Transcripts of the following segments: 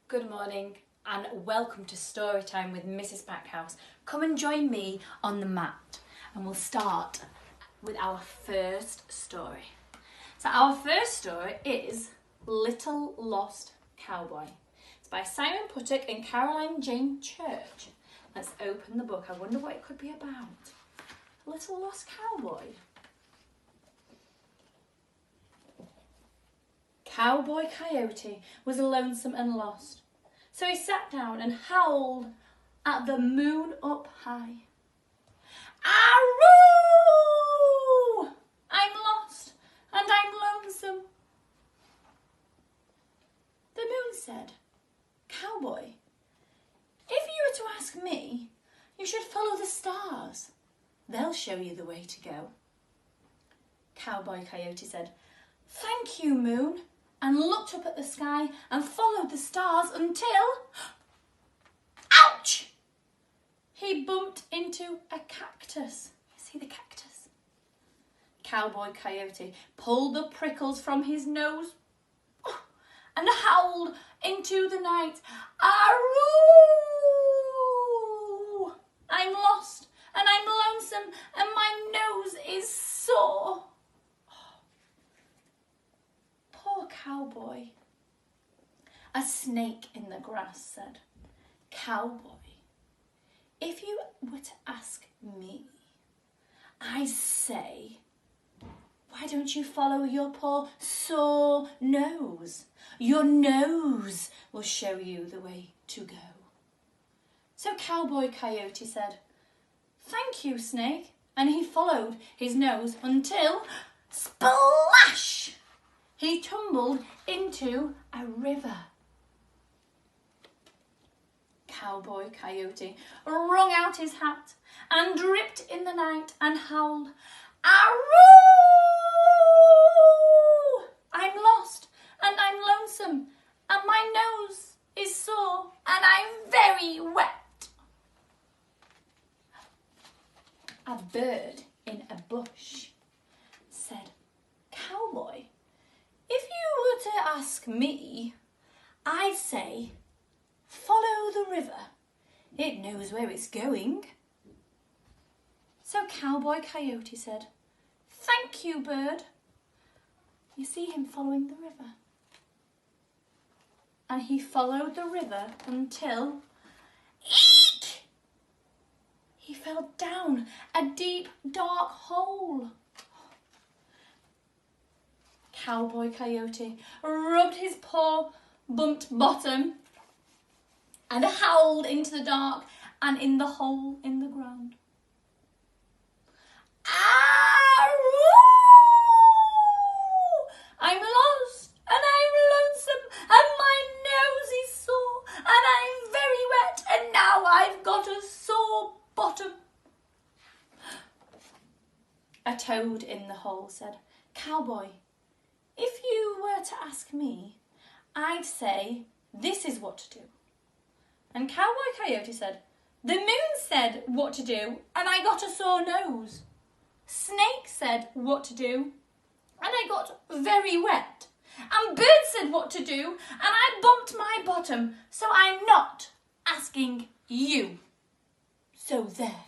Good morning and welcome to Storytime with Mrs. Backhouse. Come and join me on the mat and we'll start with our first story. So our first story is Little Lost Cowboy. It's by Simon Puttock and Caroline Jane Church. Let's open the book. I wonder what it could be about. Little Lost Cowboy. Cowboy Coyote was lonesome and lost, so he sat down and howled at the moon up high. Arroo! I'm lost and I'm lonesome. The moon said, Cowboy, if you were to ask me, you should follow the stars. They'll show you the way to go. Cowboy Coyote said, Thank you, moon, and looked up at the sky and followed the stars until... Ouch! He bumped into a cactus. You see the cactus? Cowboy Coyote pulled the prickles from his nose and howled into the night. Arroo! I'm lost and I'm lonesome and my nose is sore. Poor Cowboy. A snake in the grass said, Cowboy, if you were to ask me, I say, why don't you follow your poor sore nose? Your nose will show you the way to go. So Cowboy Coyote said, Thank you, snake. And he followed his nose until, splash! He tumbled into a river. Cowboy Coyote wrung out his hat and dripped in the night and howled, Arroo! I'm lost and I'm lonesome and my nose is sore and I'm very wet. A bird in a bush said, Cowboy, if you were to ask me, I'd say, follow the river. It knows where it's going. So Cowboy Coyote said, Thank you, bird. You see him following the river. And he followed the river until, eek! He fell down a deep, dark hole. Cowboy Coyote rubbed his poor bumped bottom and howled into the dark and in the hole in the ground. Arroo! I'm lost and I'm lonesome and my nose is sore and I'm very wet and now I've got a sore bottom. A toad in the hole said, Cowboy, if you were to ask me, I'd say, this is what to do. And Cowboy Coyote said, the moon said what to do and I got a sore nose. Snake said what to do and I got very wet. And bird said what to do and I bumped my bottom, so I'm not asking you. So there.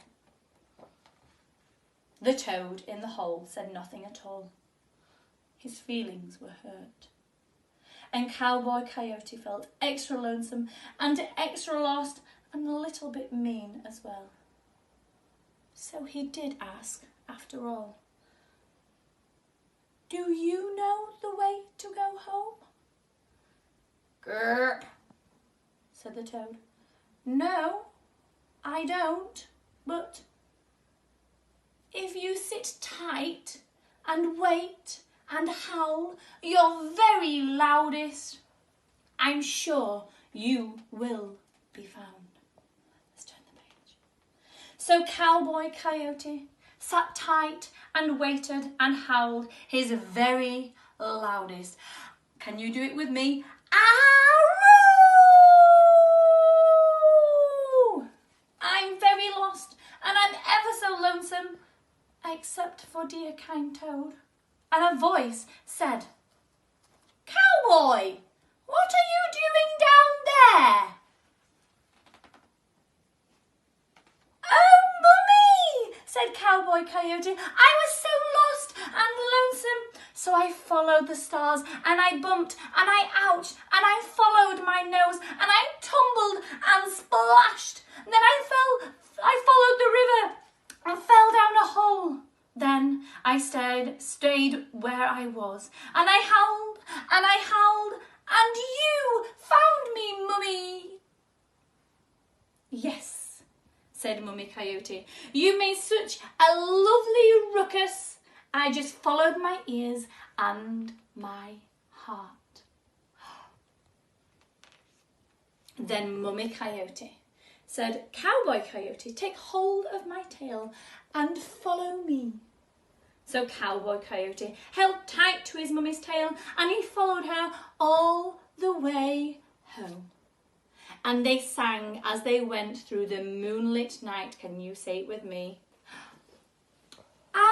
The toad in the hole said nothing at all. His feelings were hurt. And Cowboy Coyote felt extra lonesome and extra lost and a little bit mean as well. So he did ask, after all, do you know the way to go home? Grrp, said the toad. No, I don't, but if you sit tight and wait and howl your very loudest, I'm sure you will be found. Let's turn the page. So Cowboy Coyote sat tight and waited and howled his very loudest. Can you do it with me? Arroo! I'm very lost and I'm ever so lonesome, except for dear kind Toad. And a voice said, Cowboy, what are you doing down Cowboy Coyote. I was so lost and lonesome. So I followed the stars, and I bumped, and I ouched, and I followed my nose, and I tumbled and splashed. And then I followed the river and fell down a hole. Then I stayed where I was, and I howled, and I howled, and you found me, Mummy. Yes, said Mummy Coyote. You made such a lovely ruckus. I just followed my ears and my heart. Then Mummy Coyote said, Cowboy Coyote, take hold of my tail and follow me. So Cowboy Coyote held tight to his mummy's tail, and he followed her all the way home. And they sang as they went through the moonlit night. Can you say it with me? Aroo!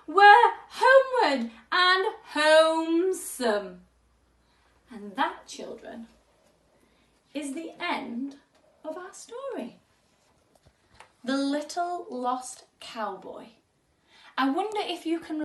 We're homeward and homesome. And that, children, is the end of our story. The Little Lost Cowboy. I wonder if you can